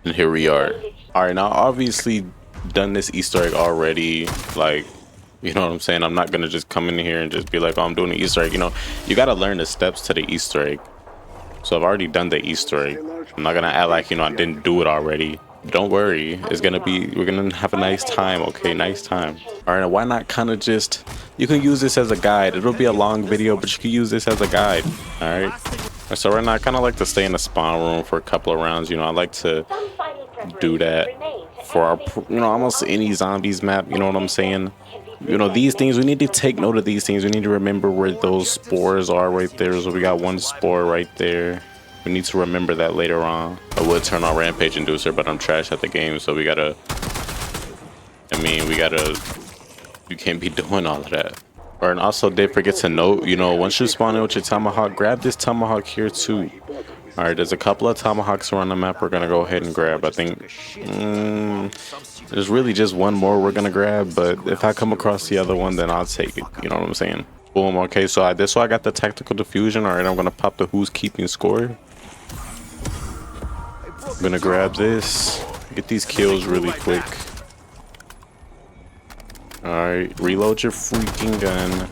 And here we are. All right, now obviously done this Easter egg already. Like, you know what I'm saying? I'm not gonna just come in here and just be like, oh, I'm doing an Easter egg. You know, you gotta learn the steps to the Easter egg. So I've already done the Easter egg. I'm not gonna act like, you know, I didn't do it already. Don't worry, it's gonna be, we're gonna have a nice time, okay? Nice time. All right, why not kind of just, you can use this as a guide. It'll be a long video, but you can use this as a guide, all right? So right now, I kind of like to stay in the spawn room for a couple of rounds. You know, I like to do that for our, you know, almost any zombies map. You know what I'm saying? You know, these things, we need to take note of these things. We need to remember where those spores are right there. So we got one spore right there. We need to remember that later on. I would turn on Rampage Inducer, but I'm trash at the game. So we gotta, I mean, we gotta, you can't be doing all of that. Or, and also did forget to note, you know, once you spawn in with your tomahawk, grab this tomahawk here too. All right, there's a couple of tomahawks around the map we're gonna go ahead and grab. I think there's really just one more we're gonna grab, but if I come across the other one, then I'll take it. You know what I'm saying? Boom. Okay, so this why I got the tactical diffusion. All right, I'm gonna pop the who's keeping score. I'm gonna grab this, get these kills really quick. All right, reload your freaking gun.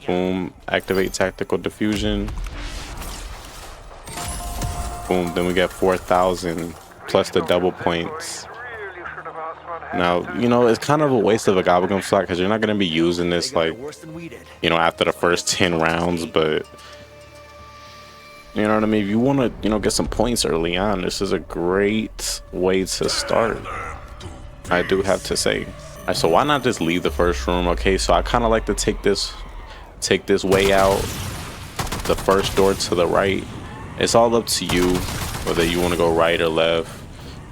Boom, activate tactical diffusion. Boom, then we get 4,000 plus the double points. Now, you know, it's kind of a waste of a Gobblegum slot because you're not going to be using this, like, you know, after the first 10 rounds, but you know what I mean? If you want to, you know, get some points early on, this is a great way to start. I do have to say. All right, so why not just leave the first room? Okay, so I kind of like to take this way out, the first door to the right. It's all up to you whether you want to go right or left.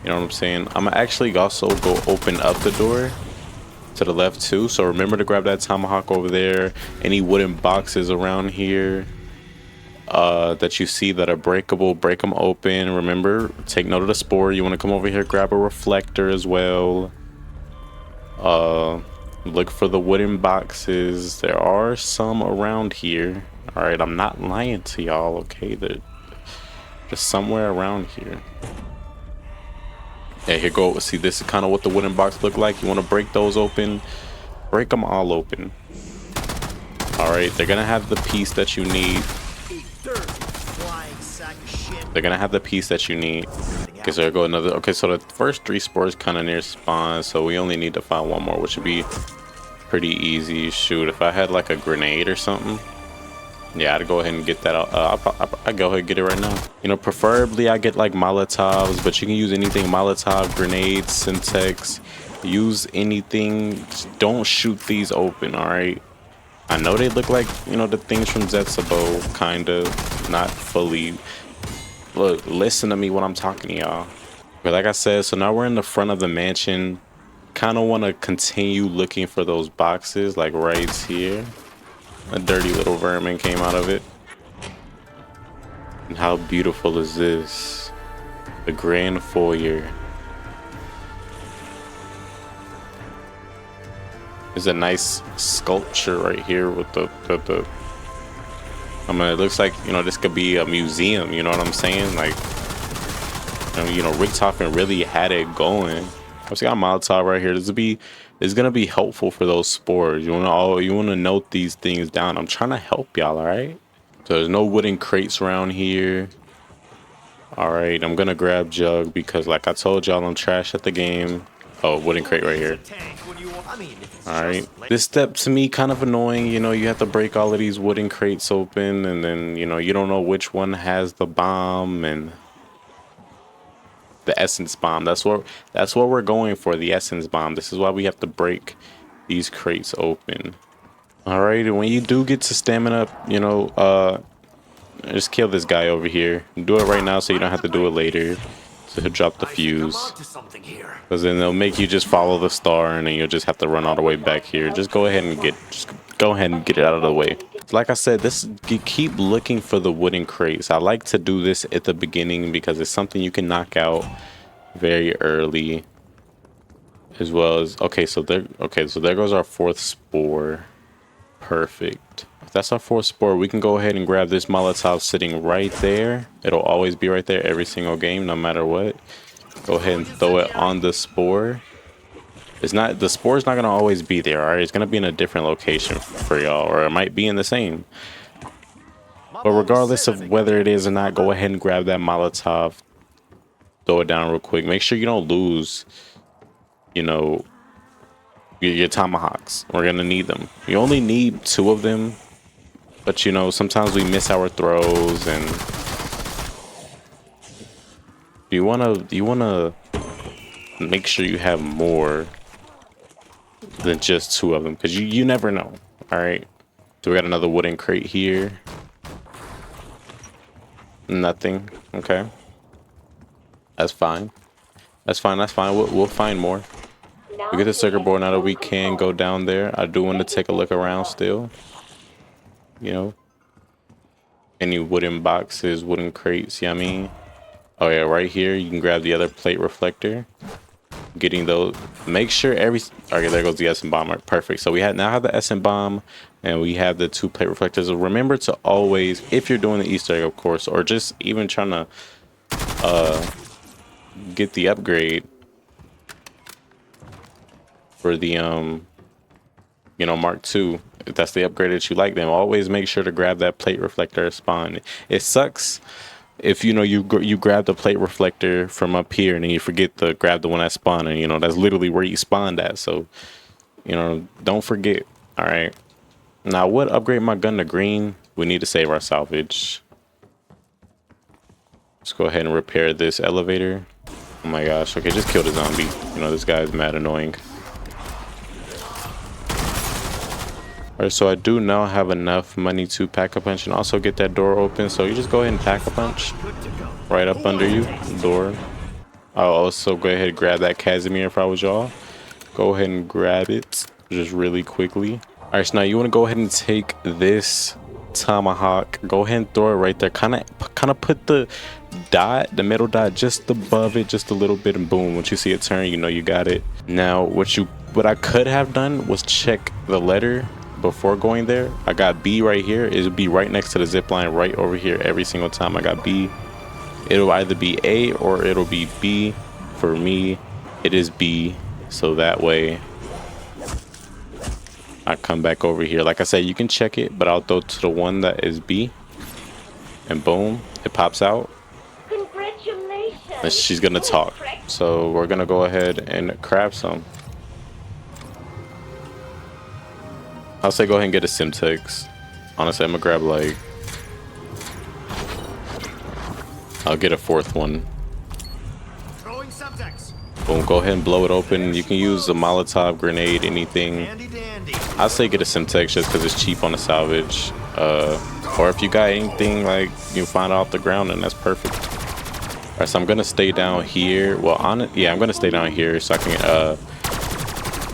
You know what I'm saying? I'm gonna actually also go open up the door to the left too. So remember to grab that tomahawk over there. Any wooden boxes around here that you see that are breakable, break them open. Remember, take note of the spore. You want to come over here, grab a reflector as well. Look for the wooden boxes. There are some around here. All right, I'm not lying to y'all. Okay, they're just somewhere around here. Yeah, here go. See, this is kind of what the wooden box look like. You want to break those open, break them all open. All right, they're gonna have the piece that you need. They're gonna have the piece that you need. Okay, so there go another. Okay, so the first 3 spores kind of near spawn, so we only need to find one more, which would be pretty easy. Shoot, if I had like a grenade or something, yeah, I'd go ahead and get that out. I'd go ahead and get it right now. You know, preferably I get like Molotovs, but you can use anything. Molotov, grenades, Syntex, use anything. Just don't shoot these open, all right? I know they look like, you know, the things from Zetsubo, kind of, not fully. Look, listen to me when I'm talking to y'all. But like I said, so now we're in the front of the mansion. Kind of want to continue looking for those boxes, like right here. A dirty little vermin came out of it. And how beautiful is this? The grand foyer. There's a nice sculpture right here with the I mean, it looks like, you know, this could be a museum, you know what I'm saying? Like, you know, Richtofen really had it going. I got a Molotov right here. This is gonna be helpful for those spores. You wanna note these things down. I'm trying to help y'all, all right? So there's no wooden crates around here. All right, I'm gonna grab Jug because, like I told y'all, I'm trash at the game. Oh, wooden crate right here. All right, this step to me kind of annoying. You know, you have to break all of these wooden crates open, and then, you know, you don't know which one has the bomb and the essence bomb. That's what we're going for, the essence bomb. This is why we have to break these crates open. All right, and when you do get to stamina, you know, just kill this guy over here. Do it right now so you don't have to do it later. So he'll drop the fuse. Because then they'll make you just follow the star, and then you'll just have to run all the way back here. Just go ahead and get it out of the way. Like I said, you keep looking for the wooden crates. I like to do this at the beginning because it's something you can knock out very early. As well as, okay, so there goes our 4th spore. Perfect. If that's our fourth spore, we can go ahead and grab this Molotov sitting right there. It'll always be right there every single game, no matter what. Go ahead and throw it on the spore. The spore's not gonna always be there, all right? It's gonna be in a different location for y'all, or it might be in the same. But regardless of whether it is or not, go ahead and grab that Molotov. Throw it down real quick. Make sure you don't lose, you know, your tomahawks. We're gonna need them. You only need 2 of them, but you know, sometimes we miss our throws. And you wanna make sure you have more than just 2 of them, because you never know. All right, so we got another wooden crate here. Nothing. Okay, that's fine. That's fine. We'll find more. We get the circuit board now that we can go down there. I do want to take a look around still. You know, any wooden boxes, wooden crates. Yeah, I mean, oh yeah, right here you can grab the other plate reflector. Getting those. Make sure okay, there goes the Essen bomb. Right, perfect. So we now have the Essen bomb, and we have the 2 plate reflectors. So remember to always, if you're doing the Easter egg, of course, or just even trying to get the upgrade for the you know, Mark II, if that's the upgrade that you like, then always make sure to grab that plate reflector at spawn. It sucks if you know you grab the plate reflector from up here and then you forget to grab the one at spawn, and you know that's literally where you spawned at. So you know, don't forget. All right, now I would upgrade my gun to green. We need to save our salvage. Let's go ahead and repair this elevator. Oh my gosh. Okay, just kill the zombie. You know, this guy is mad annoying. Alright, so I do now have enough money to pack a punch and also get that door open. So you just go ahead and pack a punch right up under you, door. I'll also go ahead and grab that Casimir if I was y'all. Go ahead and grab it just really quickly. Alright, so now you want to go ahead and take this tomahawk. Go ahead and throw it right there. Kind of put the middle dot just above it, just a little bit, and boom. Once you see it turn, you know you got it. Now, what I could have done was check the letter before going there. I got B right here. It'll be right next to the zip line right over here every single time I got B. It'll either be A or it'll be B. For me, it is B. So that way I come back over here. Like I said, you can check it, but I'll throw to the one that is B. And boom, it pops out. Congratulations. And she's gonna talk. So we're gonna go ahead and craft some. I'll say go ahead and get a Simtex. Honestly, I'm gonna grab like, I'll get a 4th one. Throwing Semtex. Boom, go ahead and blow it open. You can use a Molotov grenade, anything. Dandy dandy. I'll say get a Simtex just because it's cheap on the salvage. Or if you got anything like you find off the ground, then that's perfect. All right, so I'm gonna stay down here. Well, yeah, I'm gonna stay down here so I can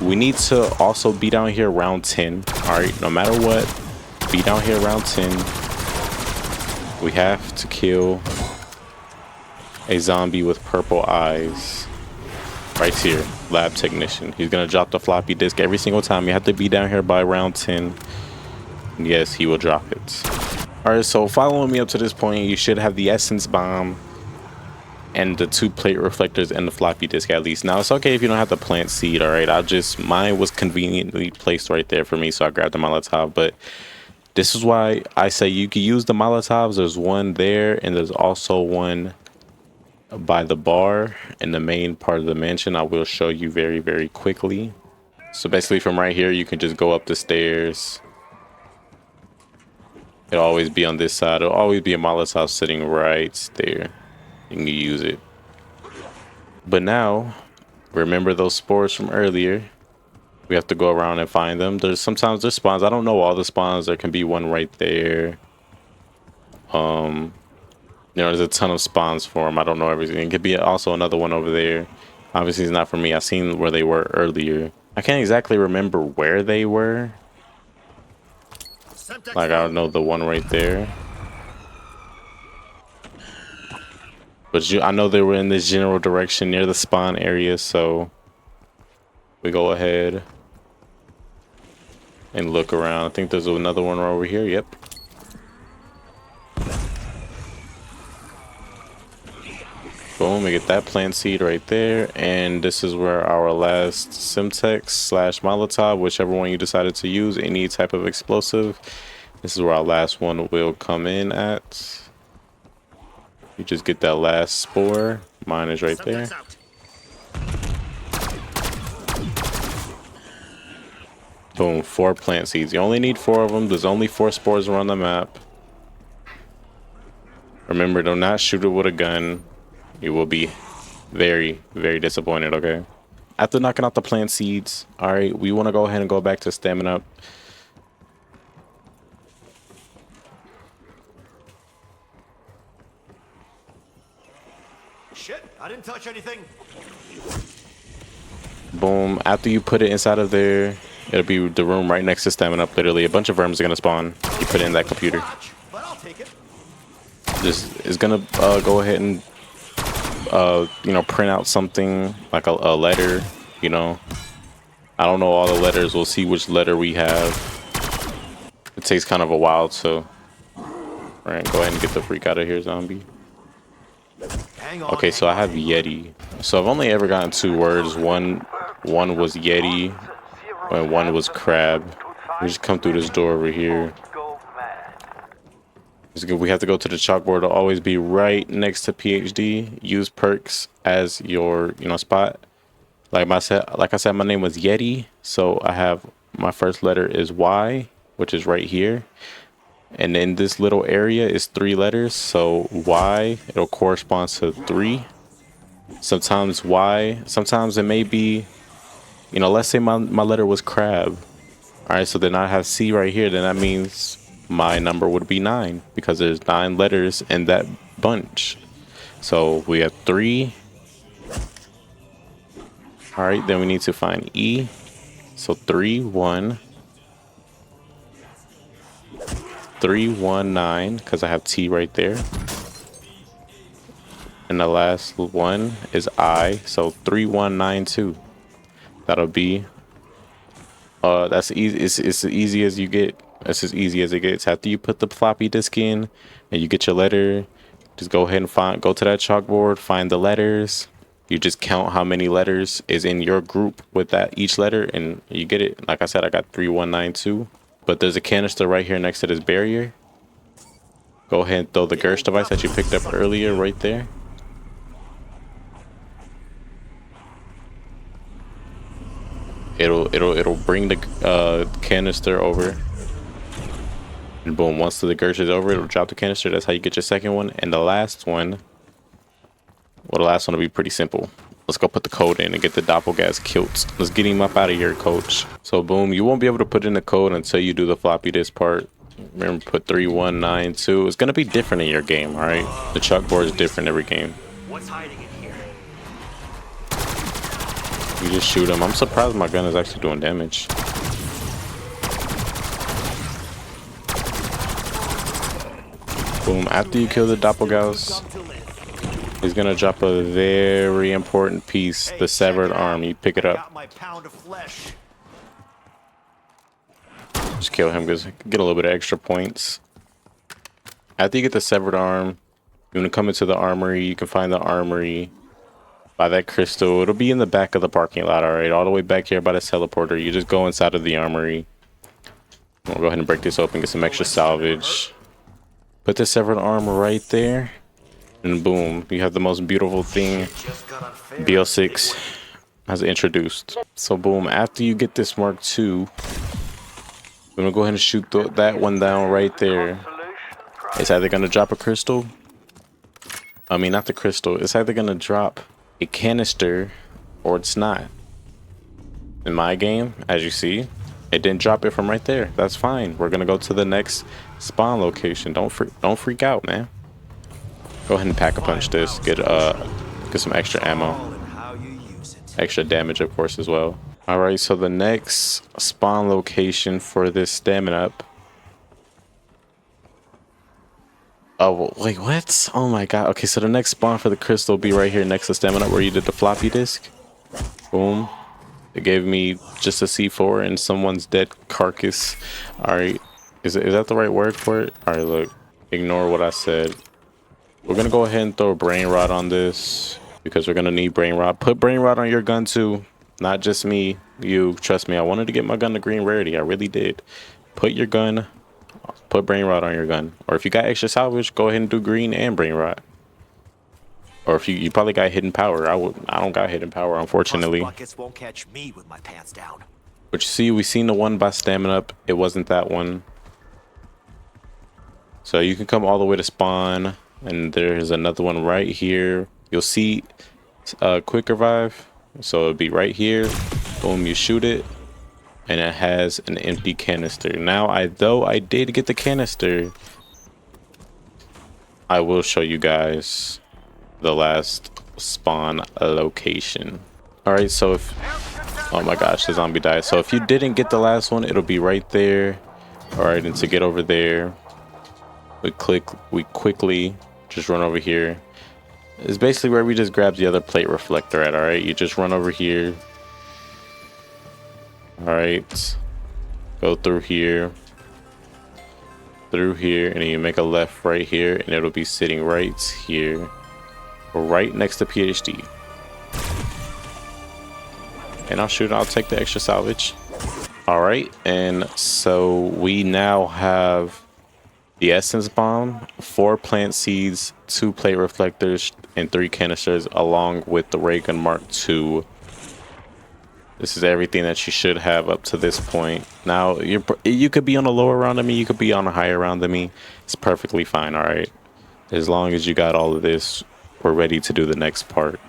we need to also be down here around 10. All right, no matter what, be down here around 10. We have to kill a zombie with purple eyes right here. Lab technician. He's gonna drop the floppy disk every single time. You have to be down here by around 10. Yes, he will drop it. All right, so following me up to this point, you should have the essence bomb and the 2 plate reflectors and the floppy disk at least. Now it's okay if you don't have the plant seed. All right, mine was conveniently placed right there for me, so I grabbed the Molotov. But this is why I say you can use the Molotovs. There's one there, and there's also one by the bar in the main part of the mansion. I will show you very, very quickly. So basically from right here, you can just go up the stairs. It'll always be on this side. It'll always be a Molotov sitting right there. You can use it. But now, remember those spores from earlier. We have to go around and find them. Sometimes there's spawns. I don't know all the spawns. There can be one right there. You know, there's a ton of spawns for them. I don't know everything. It could be also another one over there. Obviously, it's not for me. I seen where they were earlier. I can't exactly remember where they were. Like, I don't know the one right there. But I know they were in this general direction near the spawn area, so we go ahead and look around. I think there's another one right over here. Yep. Boom, we get that plant seed right there. And this is where our last Simtex slash Molotov, whichever one you decided to use, any type of explosive. This is where our last one will come in at. You just get that last spore. Mine is right there. Subjects out. Boom, 4 plant seeds. You only need 4 of them. There's only 4 spores around the map. Remember, do not shoot it with a gun. You will be very, very disappointed, okay? After knocking out the plant seeds, all right, we want to go ahead and go back to stamina up. Shit, I didn't touch anything. Boom. After you put it inside of there, it'll be the room right next to stamina up. Literally, a bunch of worms are going to spawn. You put it in that computer. Watch, but I'll take it. This is going to go ahead and you know, print out something like a letter, you know. I don't know all the letters. We'll see which letter we have. It takes kind of a while to. All right, go ahead and get the freak out of here, zombie. Hang on. Okay, so I have Yeti. So I've only ever gotten 2 words. One was Yeti, and one was crab. We just come through this door over here. It's good. We have to go to the chalkboard. It'll always be right next to PhD. Use perks as your, you know, spot. Like I said, my name was Yeti, so I have my first letter is Y, which is right here, and in this little area is 3 letters. So Y, it'll correspond to 3. Sometimes Y, sometimes it may be, you know, let's say my letter was crab. All right, so then I have C right here. Then that means my number would be 9 because there's 9 letters in that bunch. So we have 3. All right, then we need to find E. So 3 1 3 1 9 because I have T right there. And the last one is I. So 3 1 9 2. That'll be that's easy. It's as easy as you get. That's as easy as it gets. After you put the floppy disk in and you get your letter, just go ahead and go to that chalkboard, find the letters. You just count how many letters is in your group with that each letter, and you get it. Like I said, I got 3192. But there's a canister right here next to this barrier. Go ahead and throw the Gersh device that you picked up earlier right there. It'll bring the canister over. And boom, once the Gersh is over, it'll drop the canister. That's how you get your second one. And the last one, well, the last one will be pretty simple. Let's go put the code in and get the Doppelgas kilt. Let's get him up out of here, coach. So boom, you won't be able to put in the code until you do the floppy disk part. Remember, put 3192. It's gonna be different in your game, all right? The chalkboard is different every game. What's hiding in here? You just shoot him. I'm surprised my gun is actually doing damage. Boom, after you kill the Doppelgaus, he's gonna drop a very important piece, the severed arm. You pick it up. Got my pound of flesh. Just kill him because get a little bit of extra points. After you get the severed arm, you want to come into the armory. You can find the armory by that crystal. It'll be in the back of the parking lot, all right? All the way back here by the teleporter. You just go inside of the armory. We'll go ahead and break this open, get some extra salvage. Put the severed arm right there. And boom, you have the most beautiful thing BO6 has introduced. So boom, after you get this Mark II, I'm gonna go ahead and shoot that one down right there. It's either gonna drop a crystal. I mean, not the crystal. It's either gonna drop a canister or it's not. In my game, as you see, it didn't drop it from right there. That's fine. We're gonna go to the next spawn location. Don't freak out, man. Go ahead and pack a punch this. Get some extra ammo, extra damage, of course, as well. All right, so the next spawn location for this stamina up. Oh, wait, what? Oh my god. Okay, so the next spawn for the crystal will be right here next to stamina up where you did the floppy disk. Boom. It gave me just a C4 and someone's dead carcass. All right, is that the right word for it? All right, look, ignore what I said. We're gonna go ahead and throw a brain rot on this because we're gonna need brain rot. Put brain rot on your gun too, not just me. You trust me. I wanted to get my gun to green rarity. I really did. Put brain rot on your gun, or if you got extra salvage, go ahead and do green and brain rot. Or if you probably got hidden power. I don't got hidden power, unfortunately. Buckets won't catch me with my pants down. But you see, we seen the one by stamina up. It wasn't that one. So you can come all the way to spawn, and there's another one right here. You'll see quick revive. So it'll be right here. Boom, you shoot it, and it has an empty canister. Now, though I did get the canister, I will show you guys the last spawn location. All right, so oh my gosh, the zombie died. So if you didn't get the last one, it'll be right there. All right, and to get over there, we quickly just run over here. It's basically where we just grab the other plate reflector at. All right, you just run over here. All right, go through here, and then you make a left right here, and it'll be sitting right here, right next to PhD. And I'll take the extra salvage. All right, and so we now have the essence bomb, 4 plant seeds, 2 plate reflectors, and 3 canisters, along with the ray gun Mark II. This is everything that you should have up to this point. Now, you could be on a lower round than me, you could be on a higher round than me. It's perfectly fine, all right? As long as you got all of this, we're ready to do the next part.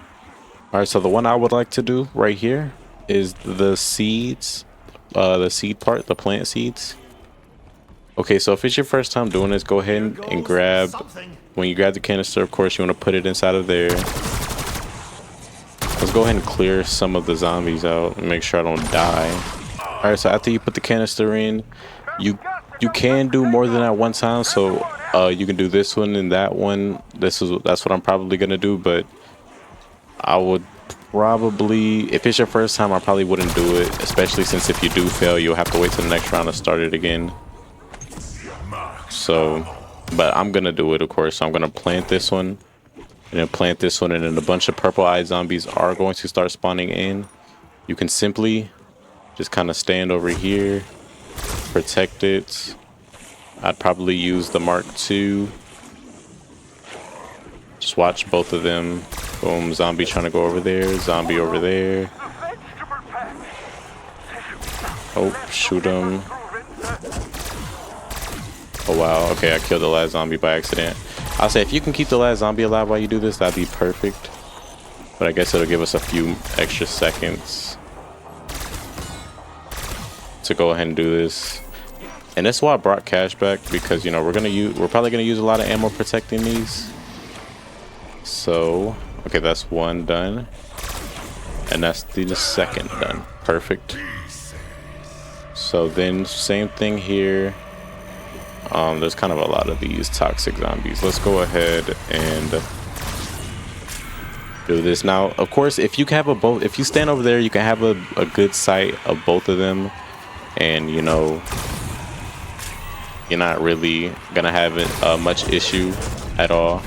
All right, so the one I would like to do right here is the seeds, the seed part, the plant seeds. Okay, so if it's your first time doing this, go ahead and grab, when you grab the canister, of course, you want to put it inside of there. Let's go ahead and clear some of the zombies out and make sure I don't die. All right, so after you put the canister in, you can do more than that one time. So you can do this one and that one. That's what I'm probably gonna do. But I would probably, if it's your first time, I probably wouldn't do it. Especially since if you do fail, you'll have to wait till the next round to start it again. So, but I'm gonna do it, of course. So I'm gonna plant this one. And then plant this one, and then a bunch of purple-eyed zombies are going to start spawning in. You can simply just kind of stand over here, protect it. I'd probably use the Mark II. Just watch both of them. Boom, zombie trying to go over there, zombie over there. Oh, shoot him. Oh wow, okay, I killed the last zombie by accident. I'll say if you can keep the last zombie alive while you do this, that'd be perfect. But I guess it'll give us a few extra seconds to go ahead and do this. And that's why I brought cash back, because you know we're probably gonna use a lot of ammo protecting these. So okay, that's one done, and that's the second done. Perfect. So then same thing here. There's kind of a lot of these toxic zombies. Let's go ahead and do this. Now, of course, if you stand over there, you can have a good sight of both of them, and you know, you're not really gonna have much issue at all.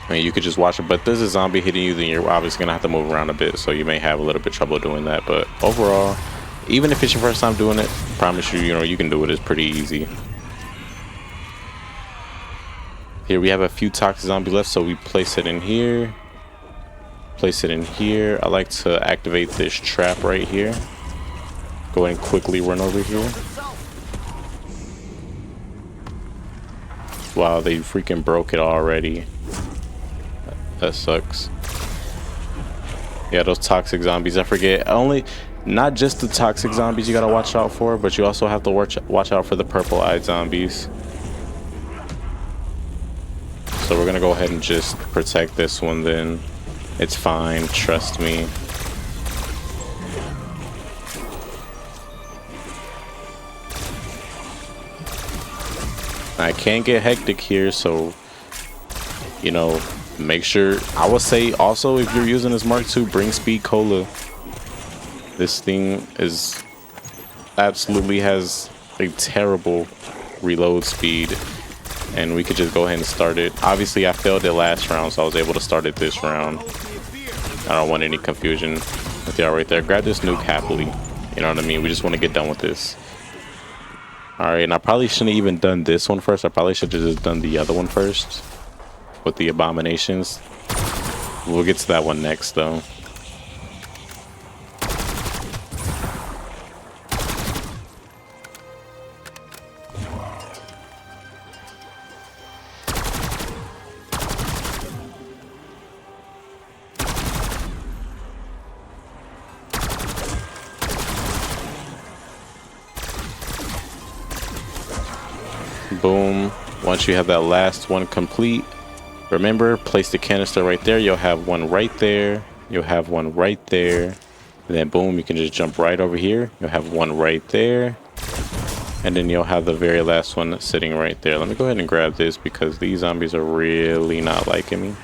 I mean, you could just watch it, but if there's a zombie hitting you, then you're obviously gonna have to move around a bit, so you may have a little bit of trouble doing that. But overall, even if it's your first time doing it, I promise you, you can do it. It's pretty easy. Here we have a few toxic zombies left, so we place it in here. Place it in here. I like to activate this trap right here. Go ahead and quickly run over here. Wow, they freaking broke it already. That sucks. Yeah, those toxic zombies. I forget. Not just the toxic zombies you gotta watch out for, but you also have to watch out for the purple-eyed zombies. So we're gonna go ahead and just protect this one then. It's fine, trust me. I can't get hectic here, so you know, make sure, I would say also, if you're using this Mark II, bring Speed Cola. This thing is absolutely has a terrible reload speed, and we could just go ahead and start it. Obviously I failed it last round, so I was able to start it this round. I don't want any confusion with y'all right there. Grab this nuke happily, you know what I mean? We just want to get done with this. All right, and I probably shouldn't have even done this one first. I probably should have just done the other one first with the abominations. We'll get to that one next though. Boom. Once you have that last one complete, remember, place the canister right there. You'll have one right there. You'll have one right there. And then boom, you can just jump right over here. You'll have one right there. And then you'll have the very last one sitting right there. Let me go ahead and grab this because these zombies are really not liking me.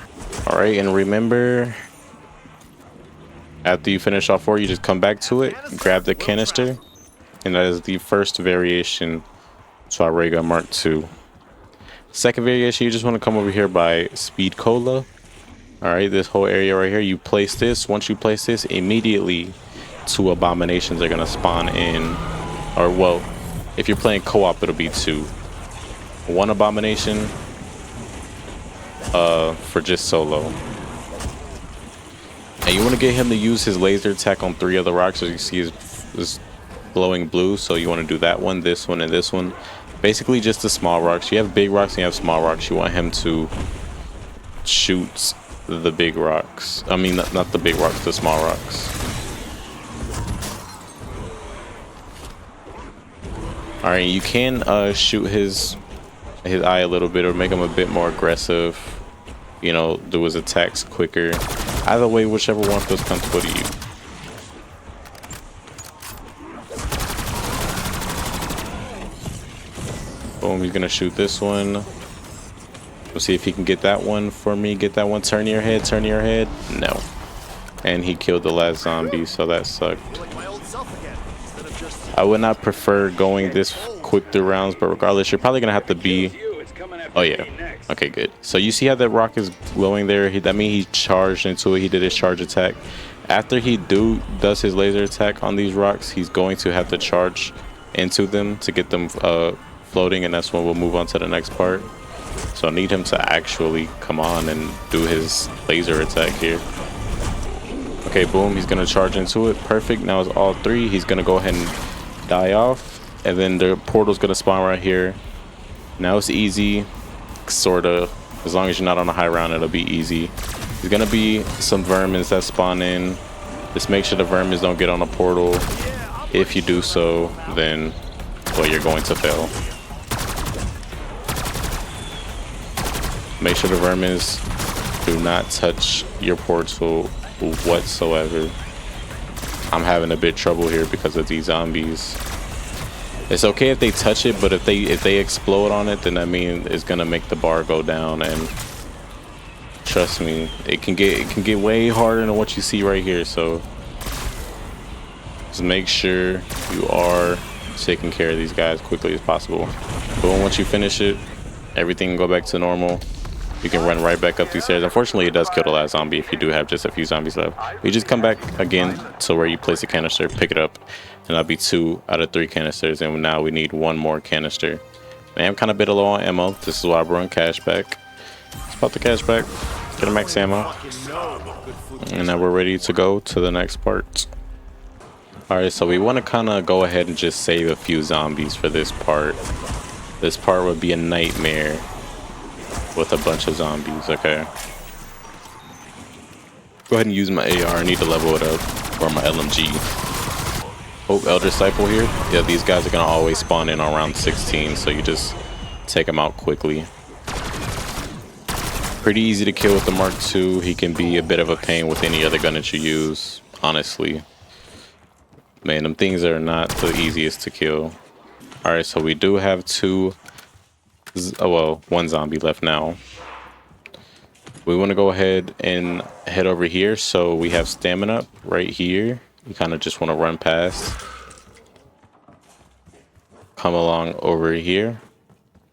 All right, and remember, after you finish all four, you just come back to it, grab the canister. And that is the first variation to our Ray Gun Mark II. Second variation, you just want to come over here by Speed Cola. All right, this whole area right here, you place this. Once you place this, immediately two abominations are going to spawn in. Or, well, if you're playing co-op, it'll be two. One abomination for just solo. And you want to get him to use his laser attack on 3 of the rocks. As you see, is glowing blue. So you want to do that one, this one, and this one. Basically just the small rocks. You have big rocks and you have small rocks. You want him to shoot the big rocks. I mean, not the big rocks, the small rocks. All right, you can shoot his eye a little bit or make him a bit more aggressive. You know, do his attacks quicker. Either way, whichever one feels comfortable to you. Boom, he's gonna shoot this one. We'll see if he can get that one for me. Get that one. Turn your head, turn your head. No. And he killed the last zombie, so that sucked. I would not prefer going this quick through rounds, but regardless, you're probably gonna have to be... Oh yeah. Okay, good. So you see how that rock is glowing there? That means he charged into it. He did his charge attack. After he does his laser attack on these rocks, he's going to have to charge into them to get them floating, and that's when we'll move on to the next part. So I need him to actually come on and do his laser attack here. Okay, boom, he's gonna charge into it. Perfect. Now it's all 3. He's gonna go ahead and die off, and then the portal's gonna spawn right here. Now it's easy, sorta. As long as you're not on a high round, it'll be easy. There's gonna be some vermins that spawn in. Just make sure the vermins don't get on the portal. If you do so, then, well, you're going to fail. Make sure the vermins do not touch your portal whatsoever. I'm having a bit trouble here because of these zombies. It's okay if they touch it, but if they explode on it, then I mean it's gonna make the bar go down, and trust me, it can get way harder than what you see right here. So just make sure you are taking care of these guys quickly as possible. But once you finish it, everything can go back to normal. You can run right back up these stairs. Unfortunately, it does kill the last zombie if you do have just a few zombies left. You just come back again to where you place the canister, pick it up, and that'll be 2 out of 3 canisters. And now we need 1 more canister. I am kind of a bit low on ammo. This is why I run cash back. Let's pop the cash back, get a max ammo, and now we're ready to go to the next part. Alright, so we want to kind of go ahead and just save a few zombies for this part. This part would be a nightmare with a bunch of zombies. Okay, go ahead and use my AR. I need to level it up, or my LMG. Oh, Elder Disciple here. Yeah, these guys are gonna always spawn in around 16, so you just take them out quickly. Pretty easy to kill with the Mark II. He can be a bit of a pain with any other gun that you use, honestly. Man, them things are not the easiest to kill. Alright, so we do have 1 zombie left now. We want to go ahead and head over here. So we have stamina right here. You kind of just want to run past. Come along over here.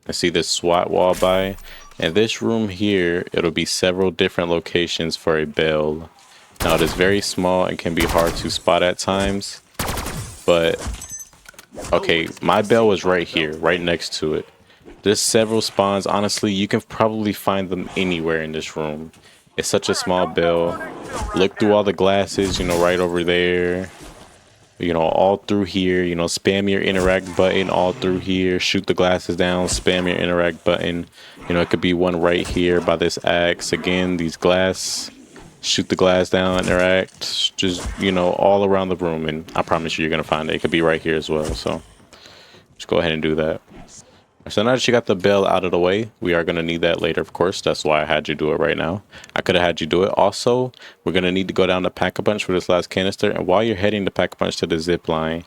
I see this SWAT wall by. In this room here, it'll be several different locations for a bell. Now it is very small and can be hard to spot at times. But, okay, my bell was right here, right next to it. There's several spawns. Honestly, you can probably find them anywhere in this room. It's such a small bell. Look through all the glasses, you know, right over there. You know, all through here, you know, spam your interact button all through here. Shoot the glasses down, spam your interact button. You know, it could be one right here by this axe. Again, these glass. Shoot the glass down, interact. Just, you know, all around the room. And I promise you're going to find it. It could be right here as well. So just go ahead and do that. So now that you got the bell out of the way, we are going to need that later, of course. That's why I had you do it right now. I could have had you do it. Also, we're going to need to go down to Pack-a-Punch for this last canister. And while you're heading to Pack-a-Punch to the zip line,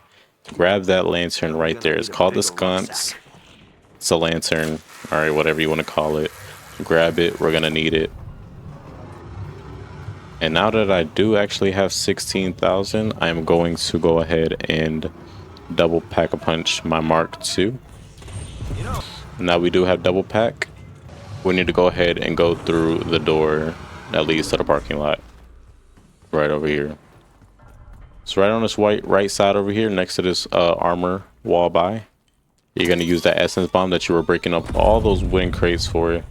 grab that lantern right there. It's called the sconce. It's a lantern. All right, whatever you want to call it. Grab it. We're going to need it. And now that I do actually have 16,000, I'm going to go ahead and double Pack-a-Punch my Mark II. Now we do have double pack. We need to go ahead and go through the door that leads to the parking lot. Right over here. It's right on this right side over here next to this armor wall by. You're going to use that essence bomb that you were breaking up all those wooden crates for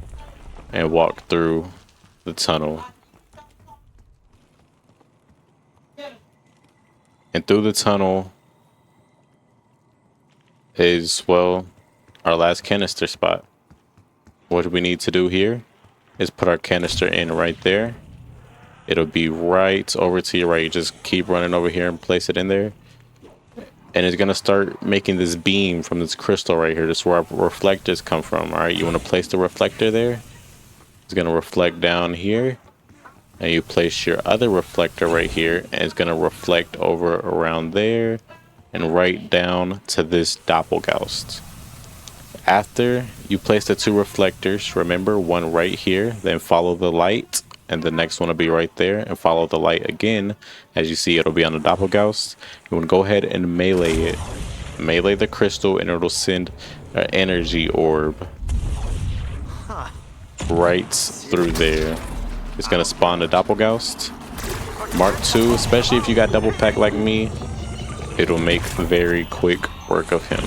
and walk through the tunnel. And through the tunnel is, well, our last canister spot. What we need to do here is put our canister in right there. It'll be right over to your right. You just keep running over here and place it in there. And it's going to start making this beam from this crystal right here. This is where our reflectors come from. All right, you want to place the reflector there. It's going to reflect down here. And you place your other reflector right here. And it's going to reflect over around there. And right down to this Doppelgaust. After you place the two reflectors, remember one right here, then follow the light, and the next one will be right there, and follow the light again. As you see, it'll be on the Doppelgaust. You want to go ahead and melee it. Melee the crystal, and it'll send an energy orb right through there. It's going to spawn the Doppelgaust. Mark II, especially if you got double pack like me, it'll make very quick work of him.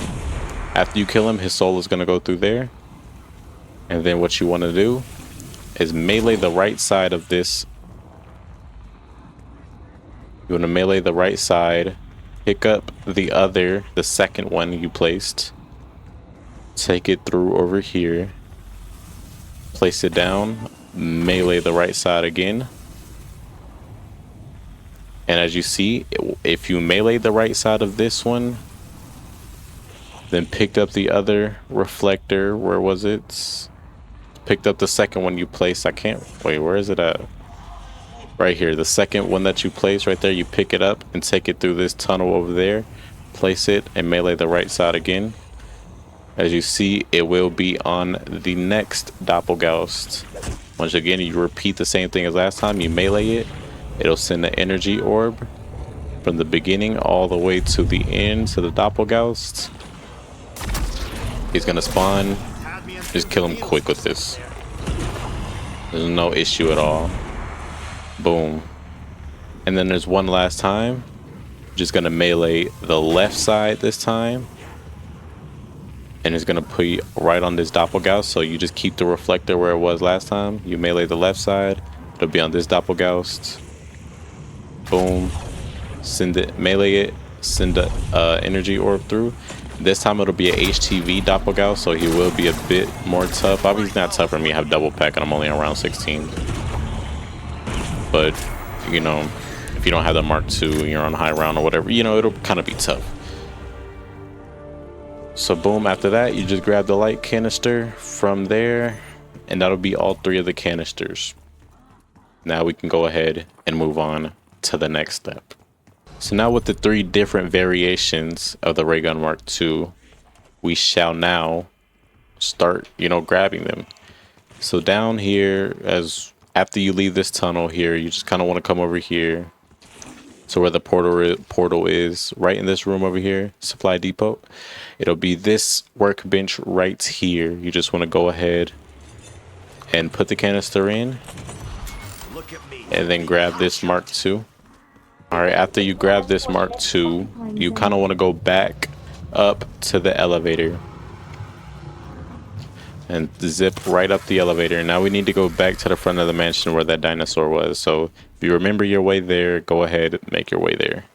After you kill him, his soul is going to go through there. And then what you want to do is melee the right side of this. You want to melee the right side. Pick up the second one you placed. Take it through over here. Place it down. Melee the right side again. And as you see, if you melee the right side of this one, then picked up the other reflector. Where was it? Picked up the second one you placed. I can't wait. Where is it at? Right here. The second one that you placed right there. You pick it up and take it through this tunnel over there. Place it and melee the right side again. As you see, it will be on the next Doppelgaust. Once again, you repeat the same thing as last time. You melee it. It'll send the energy orb from the beginning all the way to the end to the Doppelgaust. He's gonna spawn. Just kill him quick with this. There's no issue at all. Boom. And then there's one last time. Just gonna melee the left side this time. And it's gonna put you right on this Doppelgaust. So you just keep the reflector where it was last time. You melee the left side. It'll be on this Doppelgaust. Boom. Send it, melee it. Send the energy orb through. This time it'll be a HTV Doppelgaust, so he will be a bit more tough. Obviously he's not tough for me. I have double pack and I'm only on round 16. But, you know, if you don't have the Mark II and you're on high round or whatever, you know, it'll kind of be tough. So boom, after that, you just grab the light canister from there, and that'll be all three of the canisters. Now we can go ahead and move on to the next step. So now with the three different variations of the Ray Gun Mark II, we shall now start, you know, grabbing them. So down here, as After you leave this tunnel here, you just kind of want to come over here. So where the portal is, right in this room over here, supply depot. It'll be this workbench right here. You just want to go ahead and put the canister in, Look at me. and then grab this Mark II. All right, after you grab this Mark II, you kind of want to go back up to the elevator and zip right up the elevator. Now we need to go back to the front of the mansion where that dinosaur was. So if you remember your way there, go ahead and make your way there.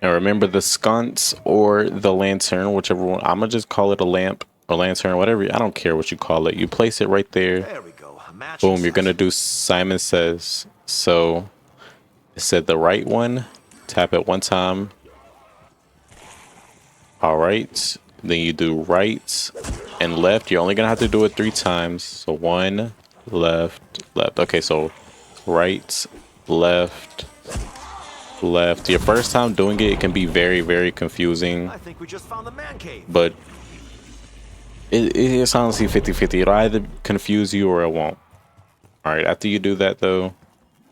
Now remember the sconce or the lantern, whichever one. I'm gonna just call it a lamp or lantern, whatever. I don't care what you call it. You place it right there. There we go. A match. Boom, you're gonna do Simon Says. So it said the right one, tap it one time. All right, then you do right and left. You're only gonna have to do it 3 times. So 1, left, left. Okay, so right, left, left. Your first time doing it, it can be very, very confusing, I think we just found the man cave. but it's honestly 50-50. It'll either confuse you or it won't. All right, after you do that though,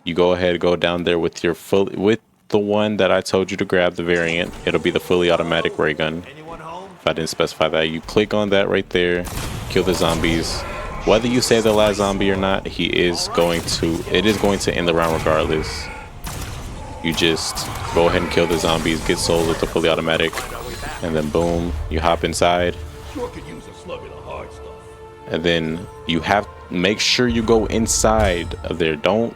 you go ahead, go down there with your with the one that I told you to grab, the variant. It'll be the fully automatic ray gun. Anyone home? If I didn't specify that, you click on that right there, kill the zombies. Whether you save the last zombie or not, it is going to end the round regardless. You just go ahead and kill the zombies, get souls with the fully automatic, and then boom, you hop inside. Sure could use a slug of the hard stuff. And then you have make sure you go inside of there. Do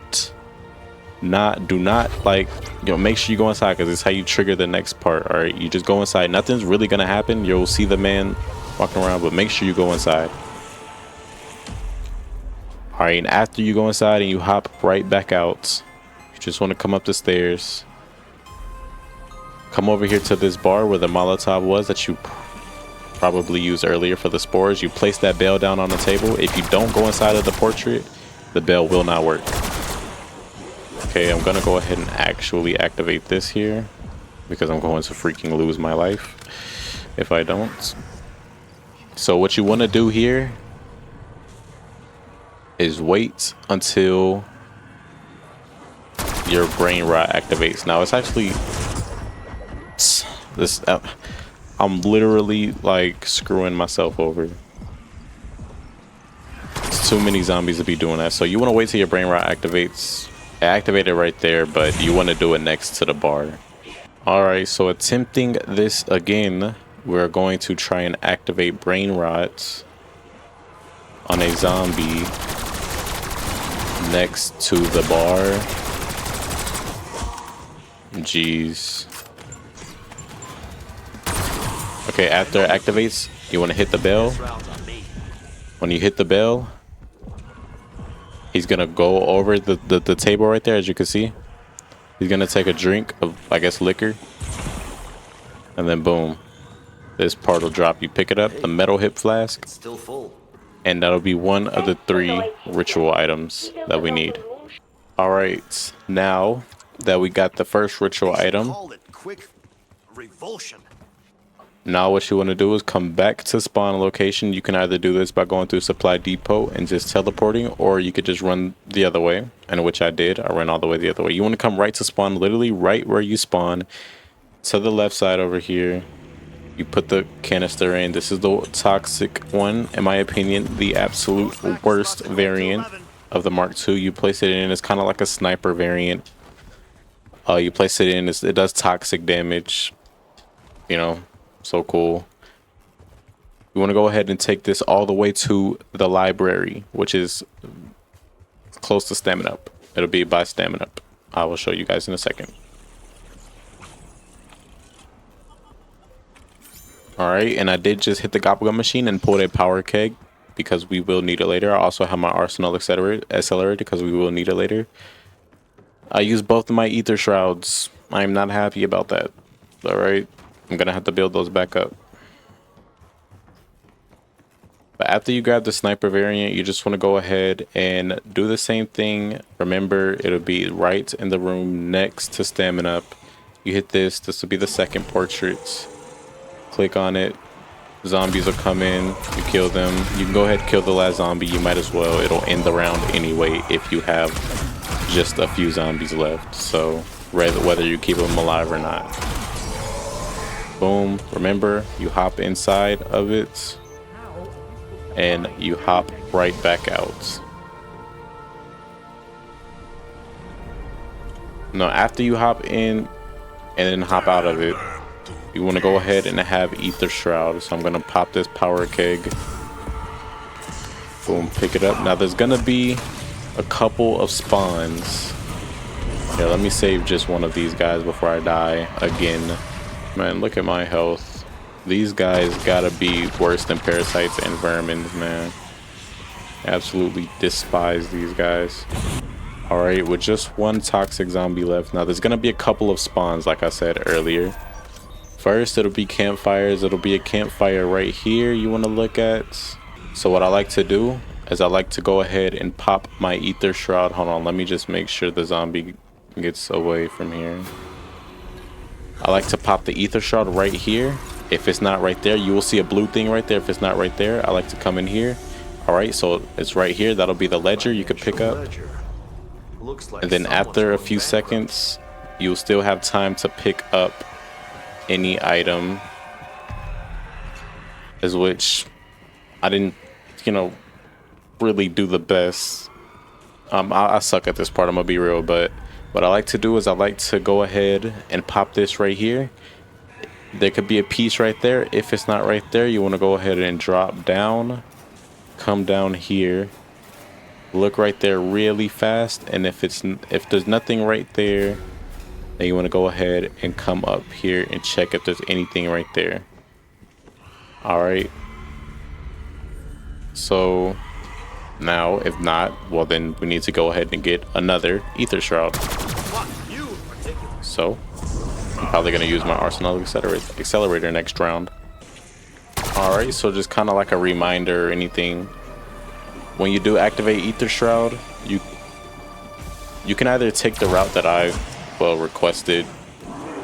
not like, you know, make sure you go inside, because it's how you trigger the next part. All right, you just go inside. Nothing's really gonna happen. You'll see the man walking around, but make sure you go inside. All right, and after you go inside and you hop right back out, you just want to come up the stairs, come over here to this bar where the Molotov was that you probably used earlier for the spores. You place that bell down on the table. If you don't go inside of the portrait, the bell will not work. Okay, I'm gonna go ahead and actually activate this here, because I'm going to freaking lose my life if I don't. So what you want to do here is wait until your brain rot activates. Now it's actually this. I'm literally like screwing myself over. It's too many zombies to be doing that. So you want to wait till your brain rot activates. Activate it right there, but you want to do it next to the bar. All right, so attempting this again, we're going to try and activate brain rot on a zombie next to the bar. Jeez. Okay, after it activates, you want to hit the bell. When you hit the bell, he's gonna go over the table right there, as you can see. He's gonna take a drink of, I guess, liquor, and then boom, this part will drop. You pick it up, the metal hip flask, It's still full. and that'll be one of the 3 ritual items that we need. All right, now that we got the first ritual item, Call it quick revulsion. now what you want to do is come back to spawn location. You can either do this by going through supply depot and just teleporting, or you could just run the other way, and which I did. I ran all the way the other way. You want to come right to spawn, literally right where you spawn, to the left side over here. You put the canister in. This is the toxic one, in my opinion, the absolute worst variant of the Mark II. You place it in, it's kind of like a sniper variant. You place it in, it does toxic damage, you know. So cool. You want to go ahead and take this all the way to the library, which is close to Stamina Up. It'll be by Stamina Up. I will show you guys in a second. All right, and I did just hit the Gobblegum machine and pulled a power keg, because we will need it later. I also have my arsenal accelerated because we will need it later. I used both of my ether shrouds. I am not happy about that. All right. I'm gonna have to build those back up. But after you grab the sniper variant, you just want to go ahead and do the same thing. Remember, it'll be right in the room next to Stamina Up. You hit this. This will be the second portrait. Click on it. Zombies will come in, you kill them. You can go ahead and kill the last zombie. You might as well. It'll end the round anyway if you have just a few zombies left. So whether you keep them alive or not. Boom. Remember, you hop inside of it and you hop right back out. Now, after you hop in and then hop out of it, you want to go ahead and have Ether Shroud. So I'm going to pop this power keg. Boom, pick it up. Now there's going to be a couple of spawns. Yeah, let me save just one of these guys before I die again. Man, look at my health. These guys gotta be worse than parasites and vermin, man. Absolutely despise these guys. Alright, with just one toxic zombie left. Now there's gonna be a couple of spawns, like I said earlier. First, it'll be campfires. It'll be a campfire right here you want to look at. So what I like to do is I like to go ahead and pop my Ether Shroud. Hold on, let me just make sure the zombie gets away from here. I like to pop the Ether Shroud right here. If it's not right there, you will see a blue thing right there. If it's not right there, I like to come in here. Alright, so it's right here. That'll be the ledger you could pick up. And then after a few seconds, you'll still have time to pick up any item, as which I didn't, really do the best. I suck at this part, I'm gonna be real, but what I like to do is I like to go ahead and pop this right here. There could be a piece right there. If it's not right there, you want to go ahead and drop down, come down here, look right there really fast, and if there's nothing right there, then you want to go ahead and come up here and check if there's anything right there. Alright, so now if not, well then we need to go ahead and get another Ether Shroud. So I'm probably going to use my Arsenal Accelerator next round. Alright, so just kind of like a reminder or anything, when you do activate Ether Shroud, you can either take the route that I requested.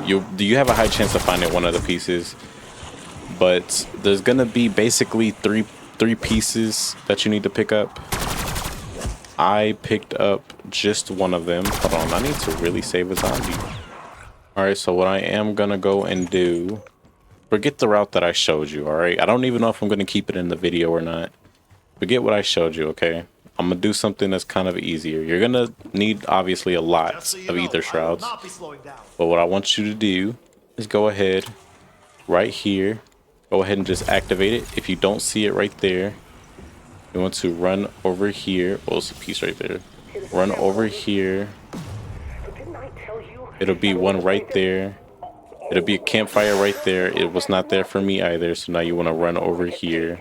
You have a high chance of finding one of the pieces, but there's gonna be basically three pieces that you need to pick up. I picked up just one of them. Hold on, I need to really save a zombie. Alright, so what I am gonna go and do, forget the route that I showed you. Alright, I don't even know if I'm gonna keep it in the video or not. Forget what I showed you, okay? I'm gonna do something that's kind of easier. You're gonna need obviously a lot of Ether Shrouds, but what I want you to do is go ahead right here, go ahead and just activate it. If you don't see it right there, you want to run over here. Oh, it's a piece right there. Run over here. It'll be one right there. It'll be a campfire right there. It was not there for me either, so now you want to run over here.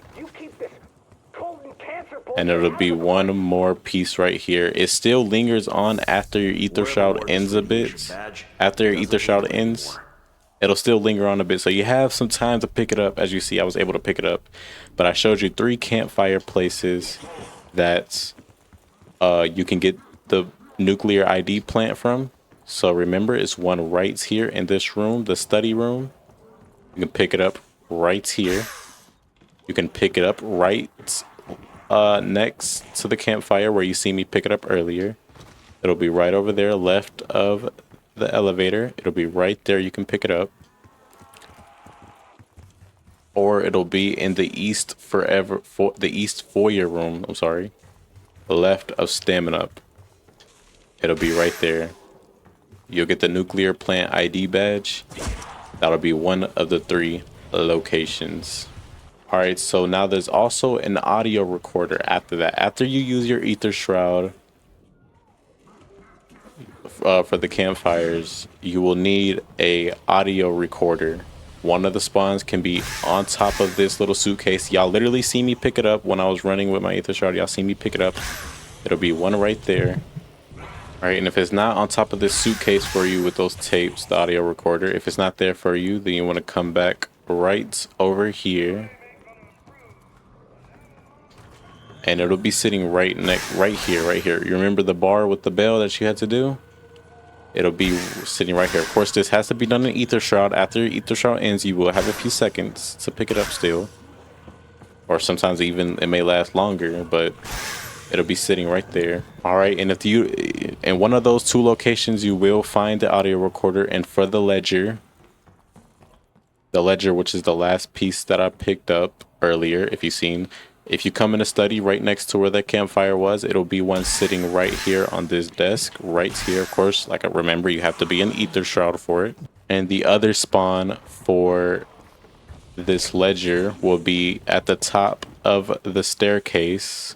And it'll be one more piece right here. It still lingers on after your Ether Shroud ends a bit. After your Ether Shroud ends, it'll still linger on a bit. So you have some time to pick it up. As you see, I was able to pick it up. But I showed you 3 campfire places that you can get the nuclear ID plant from. So remember, it's one right here in this room, the study room. You can pick it up right here. You can pick it up right next to the campfire where you see me pick it up earlier. It'll be right over there left of the elevator. It'll be right there, you can pick it up. Or it'll be in the east east foyer room, I'm sorry, left of Stamina Up. It'll be right there. You'll get the nuclear plant ID badge. That'll be one of the 3 locations. Alright, so now there's also an audio recorder after that. After you use your Ether Shroud for the campfires, you will need a audio recorder. One of the spawns can be on top of this little suitcase. Y'all literally see me pick it up when I was running with my Ether Shroud. Y'all see me pick it up. It'll be one right there. Alright, and if it's not on top of this suitcase for you with those tapes, the audio recorder, if it's not there for you, then you want to come back right over here. And it'll be sitting right here. You remember the bar with the bell that you had to do? It'll be sitting right here. Of course, this has to be done in Ether Shroud. After Ether Shroud ends, you will have a few seconds to pick it up still. or sometimes even it may last longer, but it'll be sitting right there. All right, and if you in one of those two locations, you will find the audio recorder. And for the ledger, which is the last piece that I picked up earlier, if you come in a study right next to where that campfire was, it'll be one sitting right here on this desk, right here. Of course, like I remember, you have to be an ether shroud for it. And the other spawn for this ledger will be at the top of the staircase.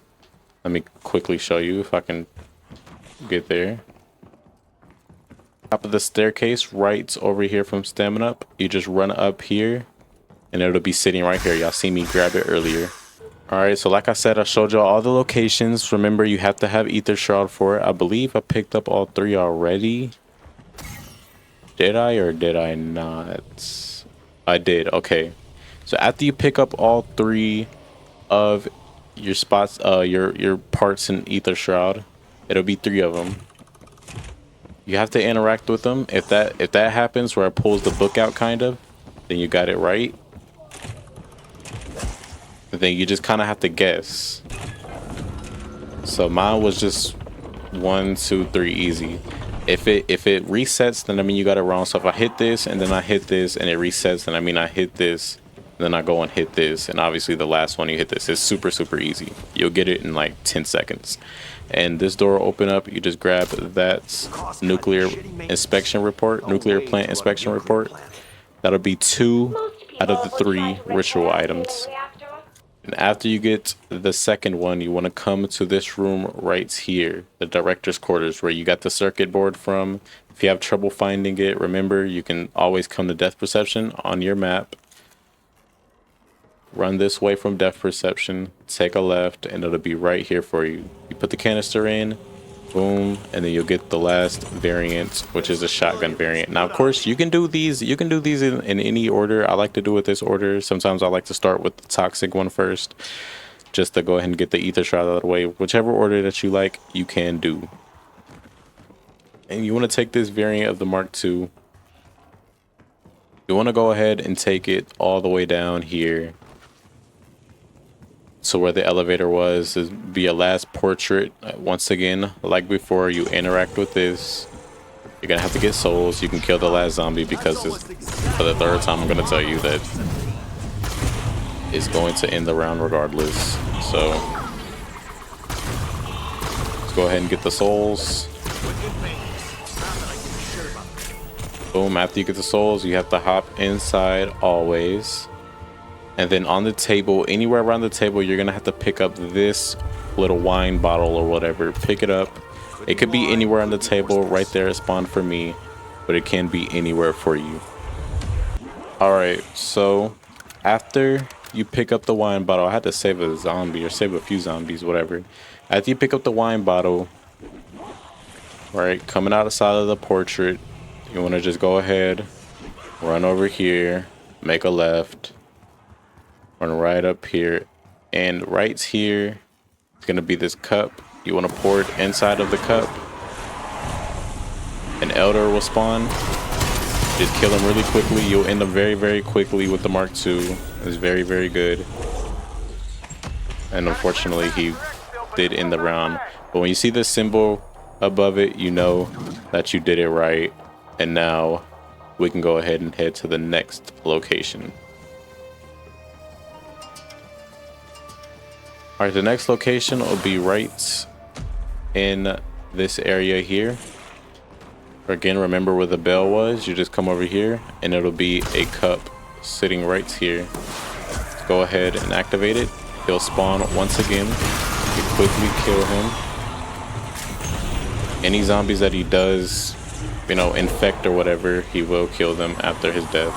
Let me quickly show you if I can get there. Top of the staircase, right over here from Stamina Up. You just run up here and it'll be sitting right here. Y'all see me grab it earlier. All right, so like I said, I showed y'all all the locations. Remember, you have to have Ether Shroud for it. I believe I picked up all three already. Did I or did I not? I did. Okay. So after you pick up all three of your spots, your parts in Ether Shroud, it'll be three of them. You have to interact with them. If that happens where it pulls the book out kind of, then you got it right. Then you just kind of have to guess. So mine was just 1, 2, 3 easy. If it resets, then I mean you got it wrong. So if I hit this and then I hit this and it resets, then I mean I hit this, then I go and hit this, and obviously the last one you hit this is super easy. You'll get it in like 10 seconds. And this door will open up. You just grab that nuclear inspection report, nuclear plant inspection report. That'll be 2 out of the 3 ritual items. And after you get the second one, you want to come to this room right here, the director's quarters, where you got the circuit board from. If you have trouble finding it, remember, you can always come to Depth Perception on your map. Run this way from Depth Perception, take a left, and it'll be right here for you. You put the canister in, boom, and then you'll get the last variant, which is a shotgun variant. Now, of course, you can do these in any order. I like to do it this order. Sometimes I like to start with the toxic one first, just to go ahead and get the Ether Shroud out of the way. Whichever order that you like, you can do. And you want to take this variant of the Mark II. You want to go ahead and take it all the way down here. So where the elevator was is be a last portrait. Once again, like before, you interact with this. You're gonna have to get souls. You can kill the last zombie because it's, for the third time I'm gonna tell you that it's going to end the round regardless. So let's go ahead and get the souls. Boom, after you get the souls, you have to hop inside always. And then on the table, anywhere around the table, you're gonna have to pick up this little wine bottle or whatever. Pick it up. It could be anywhere on the table. Right there it spawned for me, but it can be anywhere for you. All right, so after you pick up the wine bottle, I had to save a zombie or save a few zombies, whatever. After you pick up the wine bottle, right, coming out the side of the portrait, you want to just go ahead, run over here, make a left, run right up here, and right here it's gonna be this cup. You want to pour it inside of the cup. An elder will spawn. Just kill him really quickly. You'll end up very quickly with the Mark II. It's very good. And unfortunately he did end the round. But when you see the symbol above it, you know that you did it right. And now we can go ahead and head to the next location. All right, the next location will be right in this area here. Again, remember where the bell was. You just come over here and it'll be a cup sitting right here. Go ahead and activate it. He'll spawn once again. You quickly kill him. Any zombies that he does, you know, infect or whatever, he will kill them after his death.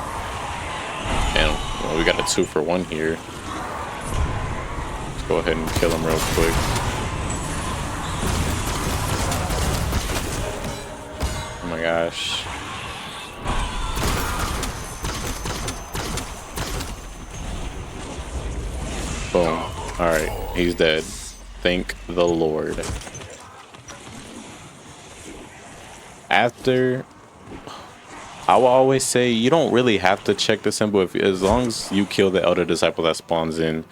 And well, we got a 2-for-1 here. Go ahead and kill him real quick. Oh my gosh. Boom. Alright, he's dead. Thank the Lord. After, I will always say you don't really have to check the symbol. As long as you kill the Elder Disciple that spawns in,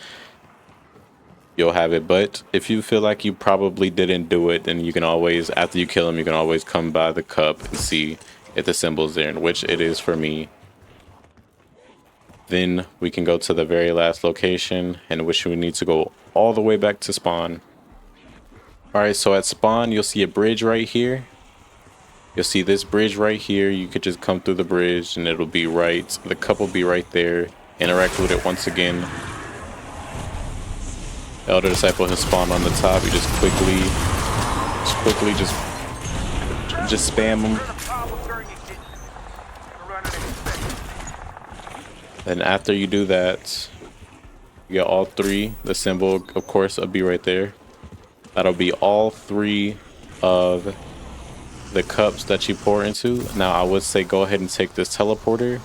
you'll have it. But if you feel like you probably didn't do it, then you can always, after you kill him, you can always come by the cup and see if the symbol's there, in which it is for me. Then we can go to the very last location, in which we need to go all the way back to spawn. All right, so at spawn, you'll see a bridge right here. You'll see this bridge right here. You could just come through the bridge and it'll be right. The cup will be right there. Interact with it once again. Elder Disciple has spawned on the top. You just quickly just spam them. And after you do that, you get all three. The symbol, of course, will be right there. That'll be all three of the cups that you pour into. Now, I would say go ahead and take this teleporter.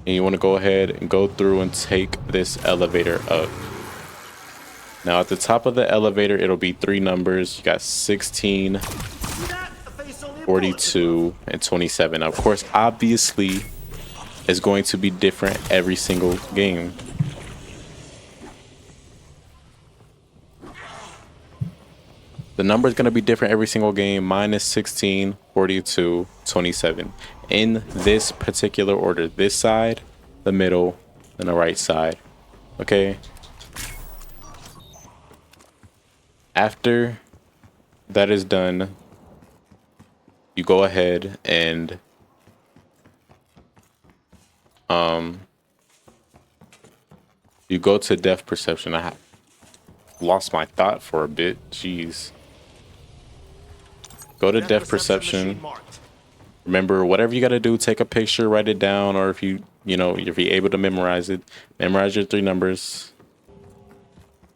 And you want to go ahead and go through and take this elevator up. Now, at the top of the elevator, it'll be three numbers. You got 16, 42, and 27. Now, of course, obviously, it's going to be different every single game. The number is going to be different every single game. Mine is 16, 42, 27. In this particular order. This side, the middle, and the right side. Okay? After that is done, you go ahead and you go to depth perception. I lost my thought for a bit. Jeez. Go to depth perception. Remember, whatever you got to do, take a picture, write it down, or if you're able to memorize it, memorize your three numbers.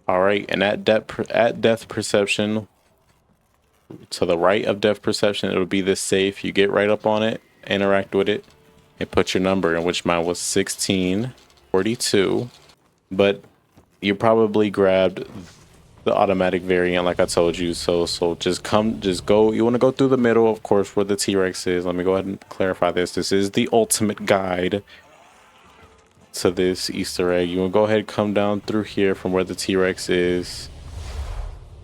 All right, and at depth perception, to the right of depth perception, it'll be this safe. You get right up on it, interact with it, and put your number in, which mine was 1642. But you probably grabbed the automatic variant, like I told you. So just go. You want to go through the middle, of course, where the T-Rex is. Let me go ahead and clarify this. This is the ultimate guide to this Easter egg. You want to go ahead and come down through here from where the T-Rex is.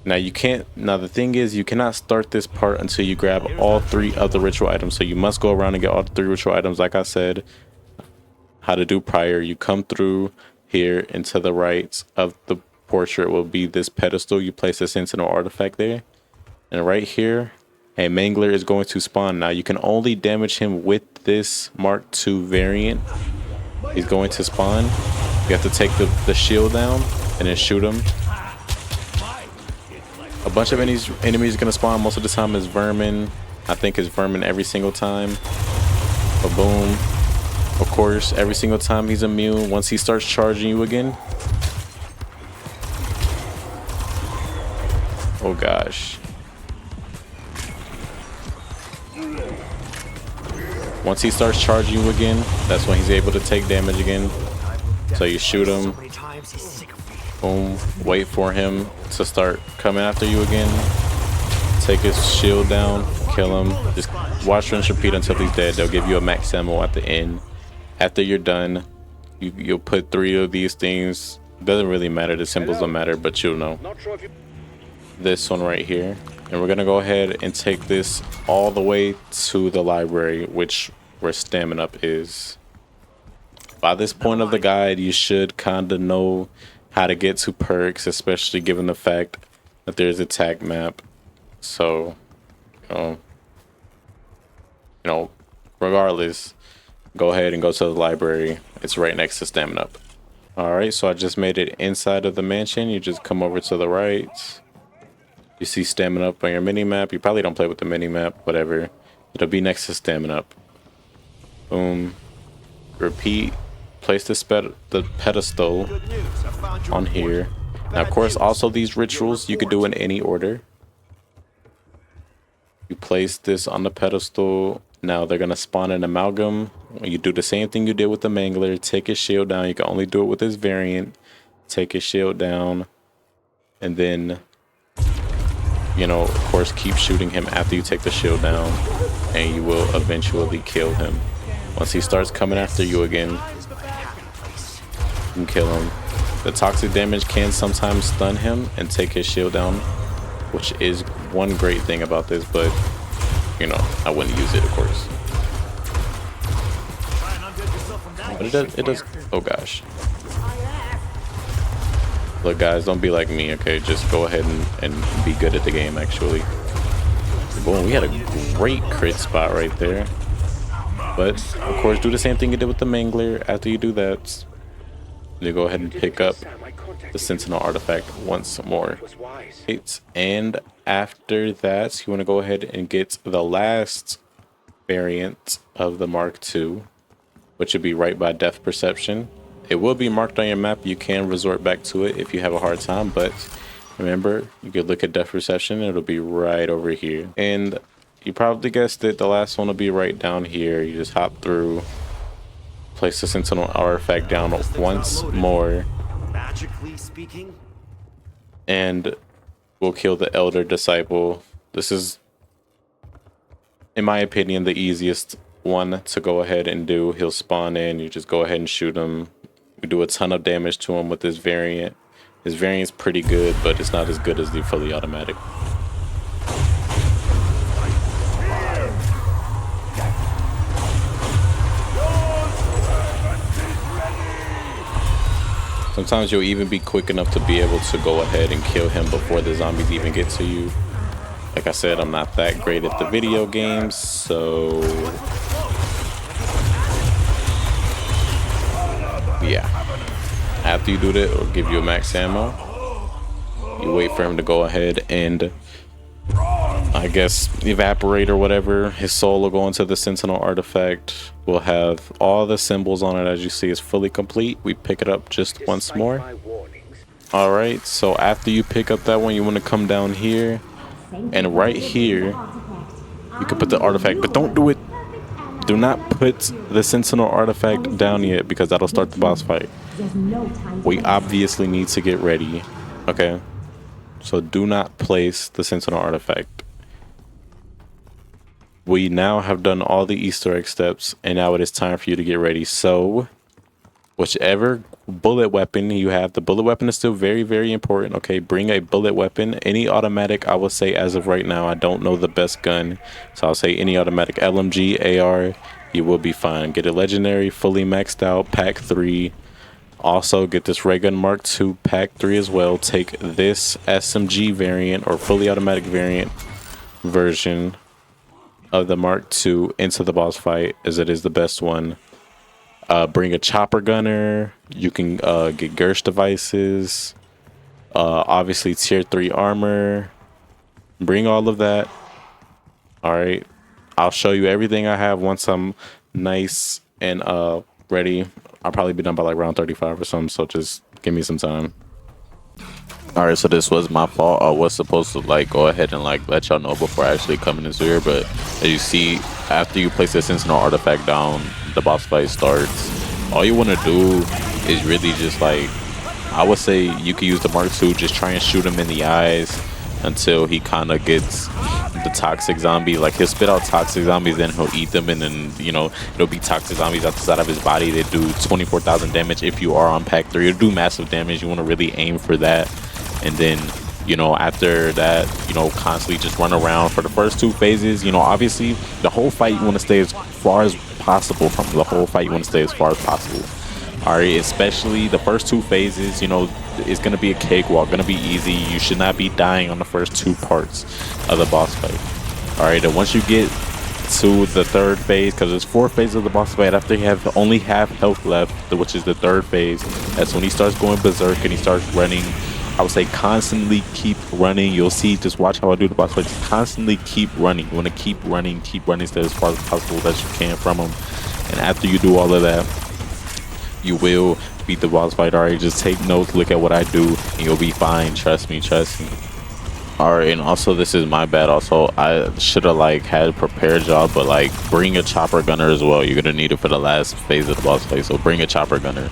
Now you can't. Now the thing is, you cannot start this part until you grab all three of the ritual items. So you must go around and get all three ritual items, like I said how to do prior. You come through here, and to the right of the portrait will be this pedestal. You place a sentinel artifact there, and right here a mangler is going to spawn. Now you can only damage him with this Mark II variant. He's going to spawn. You have to take the shield down and then shoot him. A bunch of enemies are gonna spawn. Most of the time is vermin. I think it's vermin every single time. But boom. Of course, every single time he's immune. Once he starts charging you again. Oh gosh. Once he starts charging you again, that's when he's able to take damage again. So you shoot him. Boom. Wait for him to start coming after you again. Take his shield down. Kill him. Just watch, rinse, repeat until he's dead. They'll give you a max ammo at the end. After you're done, you'll put three of these things. Doesn't really matter. The symbols don't matter, but you'll know. This one right here. And we're going to go ahead and take this all the way to the library, which where Stamina Up is. By this point of the guide, you should kind of know how to get to perks, especially given the fact that there's a tag map. So, regardless, go ahead and go to the library. It's right next to Stamina Up. All right, so I just made it inside of the mansion. You just come over to the right. You see Stamina Up on your mini map. You probably don't play with the mini map, whatever. It'll be next to Stamina Up. Boom. Repeat. Place the pedestal on here. Now, of course, also these rituals you could do in any order. You place this on the pedestal. Now they're gonna spawn an amalgam. You do the same thing you did with the mangler. Take his shield down. You can only do it with his variant. Take his shield down, and then, of course, keep shooting him after you take the shield down, and you will eventually kill him. Once he starts coming after you again, you can kill him. The toxic damage can sometimes stun him and take his shield down, which is one great thing about this, but you know, I wouldn't use it, of course. But it does, oh gosh. Look guys, don't be like me, okay? Just go ahead and be good at the game, actually. Boom, we had a great crit spot right there. But, of course, do the same thing you did with the Mangler. After you do that, you go ahead and pick up the Sentinel artifact once more. Right. And after that, you want to go ahead and get the last variant of the Mark II, which would be right by Depth Perception. It will be marked on your map. You can resort back to it if you have a hard time, but remember, you could look at Depth Perception. It'll be right over here. And you probably guessed it, the last one will be right down here. You just hop through, place the Sentinel artifact down once more, Magically speaking, and we'll kill the Elder Disciple. This is, in my opinion, the easiest one to go ahead and do. He'll spawn in, you just go ahead and shoot him. We do a ton of damage to him with this variant. His variant's pretty good, but it's not as good as the fully automatic. Sometimes you'll even be quick enough to be able to go ahead and kill him before the zombies even get to you. Like I said, I'm not that great at the video games, so yeah. After you do that, it'll give you a max ammo. You wait for him to go ahead and, I guess, evaporate or whatever. His soul will go into the Sentinel artifact. We'll have all the symbols on it, as you see, is fully complete. We pick it up just once more. All right, so after you pick up that one, you want to come down here, and right here you can put the artifact, but don't do it. Do not put the Sentinel artifact down yet, because that'll start the boss fight. We obviously need to get ready, okay? So do not place the Sentinel artifact. We now have done all the Easter egg steps, and now it is time for you to get ready. So whichever bullet weapon you have, the bullet weapon is still very, very important, okay? Bring a bullet weapon. Any automatic, I will say, as of right now, I don't know the best gun, so I'll say any automatic LMG, AR, you will be fine. Get a legendary, fully maxed out, pack 3. Also get this Ray Gun Mark II pack 3 as well. Take this SMG variant or fully automatic variant version of the Mark II into the boss fight, as it is the best one. Bring a chopper gunner. You can get Gersh devices, obviously tier 3 armor. Bring all of that. All right, I'll show you everything I have once I'm nice and ready. I'll probably be done by like round 35 or something, so just give me some time. All right, so this was my fault. I was supposed to like go ahead and like let y'all know before actually coming into here, but as you see, after you place the Sentinel artifact down, the boss fight starts. All you want to do is really just like, I would say you can use the Mark II, just try and shoot him in the eyes until he kind of gets the toxic zombie. Like, he'll spit out toxic zombies, then he'll eat them, and then, you know, it'll be toxic zombies out the side of his body. They do 24,000 damage if you are on pack 3. It'll do massive damage. You want to really aim for that. And then, you know, after that, you know, constantly just run around for the first 2 phases. You know, obviously the whole fight you want to stay as far as possible from the whole fight. You want to stay as far as possible. All right, especially the first 2 phases, you know, it's going to be a cakewalk, going to be easy. You should not be dying on the first 2 parts of the boss fight. All right, and once you get to the 3rd phase, because there's 4 phases of the boss fight, after you have only half health left, which is the 3rd phase, that's when he starts going berserk and he starts running. I would say constantly keep running. You'll see, just watch how I do the boss fight. Just constantly keep running. You want to keep running stay as far as possible that you can from him. And after you do all of that, you will beat the boss fight. All right, just take notes, look at what I do, and you'll be fine. Trust me, trust me. All right, and also this is my bad. Also, I should have like had prepared y'all, but like bring a chopper gunner as well. You're gonna need it for the last phase of the boss fight, so bring a chopper gunner.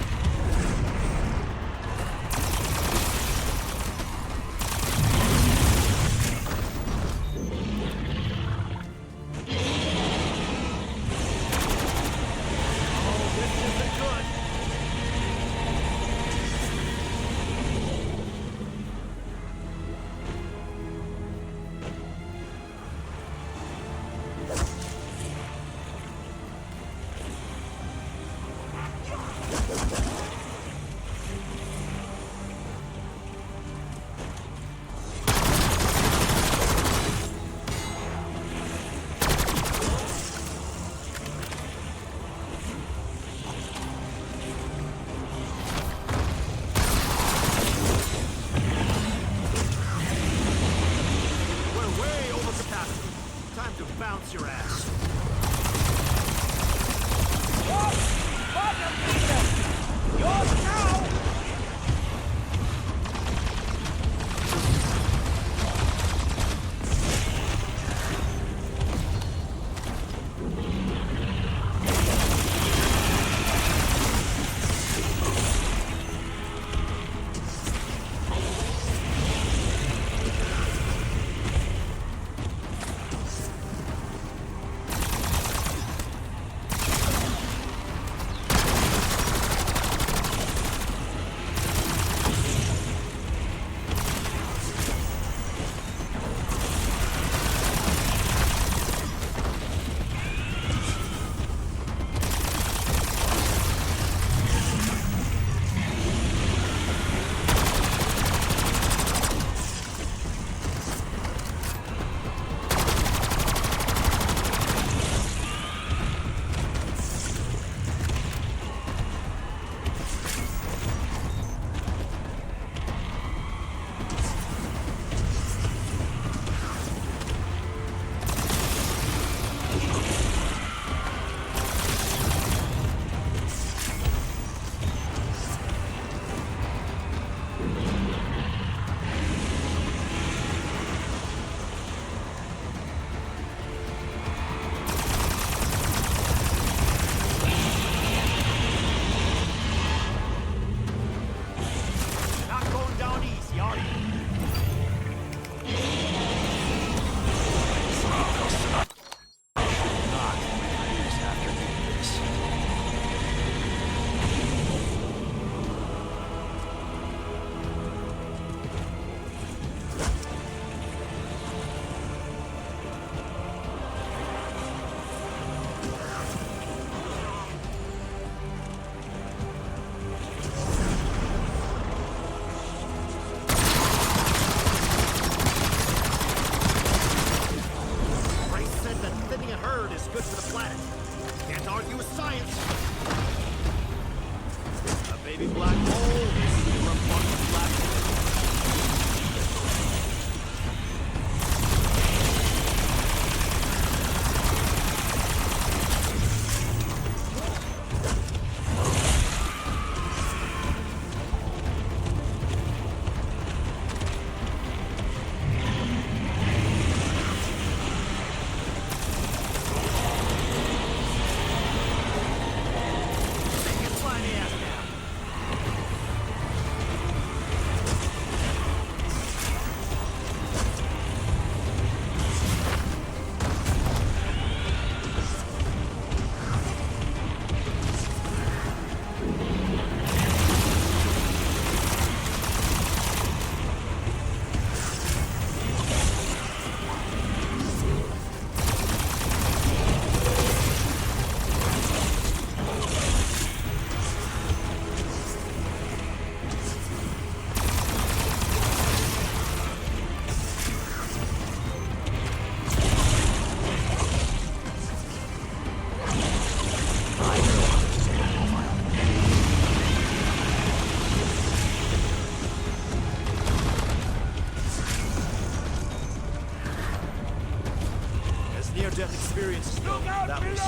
near-death experiences, though. That was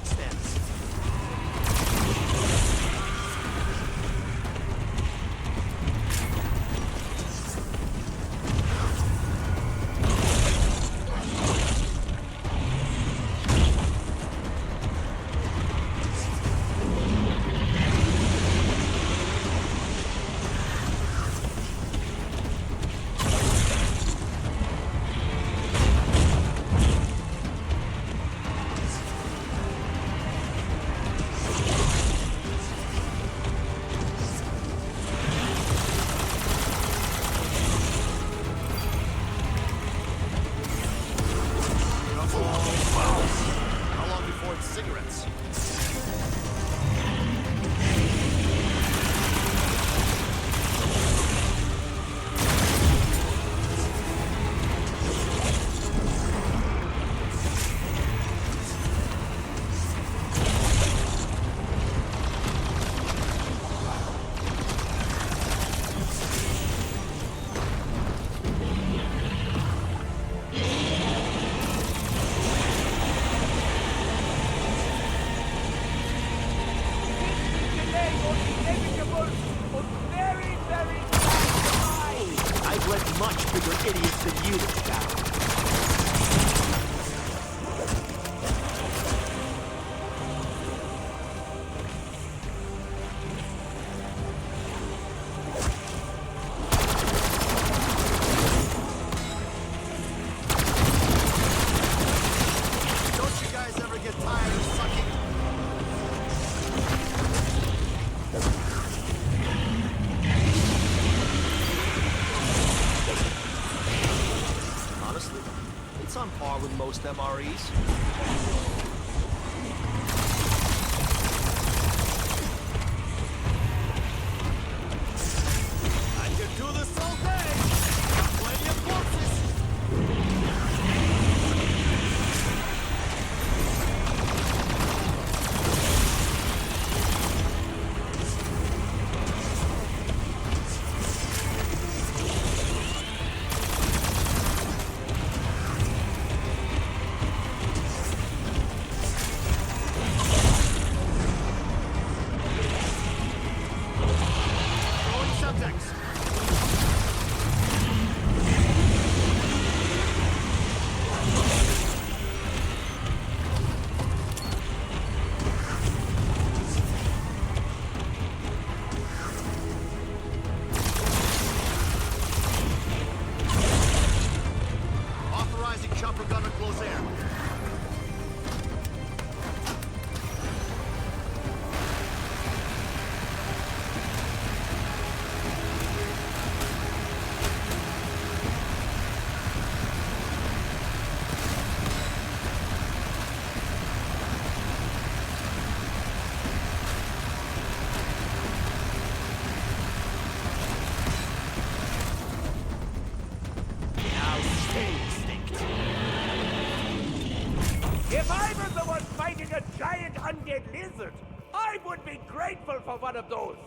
extensive. How long before it's cigarettes? I've led much bigger idiots than you to battle. Don't you guys ever get tired of sucking? Honestly, it's on par with most MREs. I could do this all day. Plenty of corpses. Throwing subjects. Authorizing chopper gunner close air. Now stay extinct. If I was the one fighting a giant undead lizard, I would be grateful for one of those.